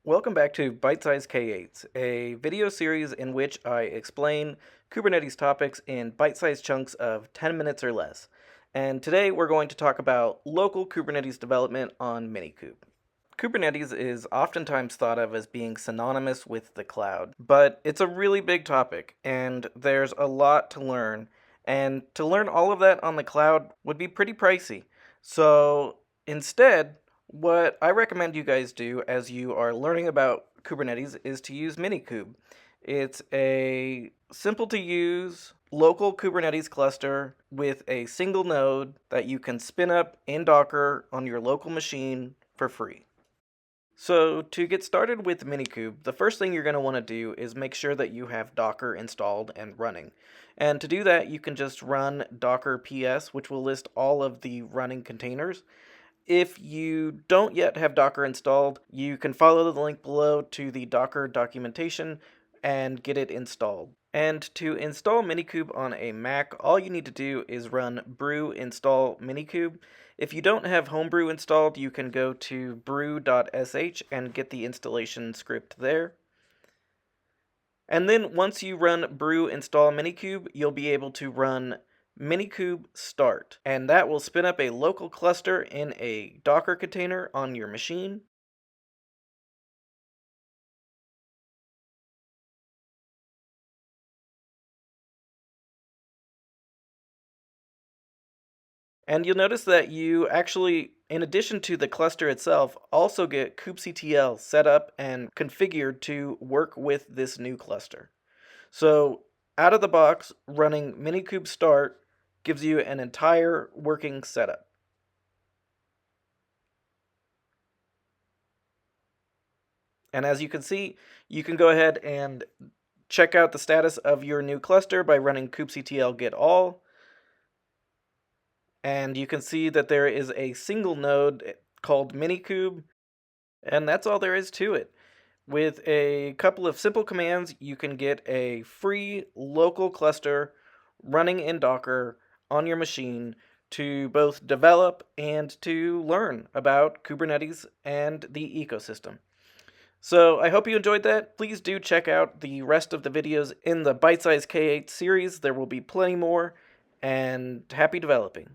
Welcome back to Bite-Size K8s, a video series in which I explain Kubernetes topics in bite-sized chunks of 10 minutes or less. And today we're going to talk about local Kubernetes development on minikube. Kubernetes is oftentimes thought of as being synonymous with the cloud, but it's a really big topic, and there's a lot to learn. And to learn all of that on the cloud would be pretty pricey. So instead, what I recommend you guys do as you are learning about Kubernetes is to use minikube. It's a simple to use local Kubernetes cluster with a single node that you can spin up in Docker on your local machine for free. So to get started with minikube, the first thing you're going to want to do is make sure that you have Docker installed and running. And to do that, you can just run docker ps, which will list all of the running containers. If you don't yet have Docker installed, you can follow the link below to the Docker documentation and get it installed. And to install minikube on a Mac, all you need to do is run brew install minikube. If you don't have Homebrew installed, you can go to brew.sh and get the installation script there. And then once you run brew install minikube, you'll be able to run minikube start, and that will spin up a local cluster in a Docker container on your machine. And you'll notice that you actually, in addition to the cluster itself, also get kubectl set up and configured to work with this new cluster. So out of the box, running minikube start gives you an entire working setup. And as you can see, you can go ahead and check out the status of your new cluster by running kubectl get all. And you can see that there is a single node called minikube, and that's all there is to it. With a couple of simple commands, you can get a free local cluster running in Docker on your machine to both develop and to learn about Kubernetes and the ecosystem. So I hope you enjoyed that. Please do check out the rest of the videos in the Bite-Size K8 series. There will be plenty more, and happy developing.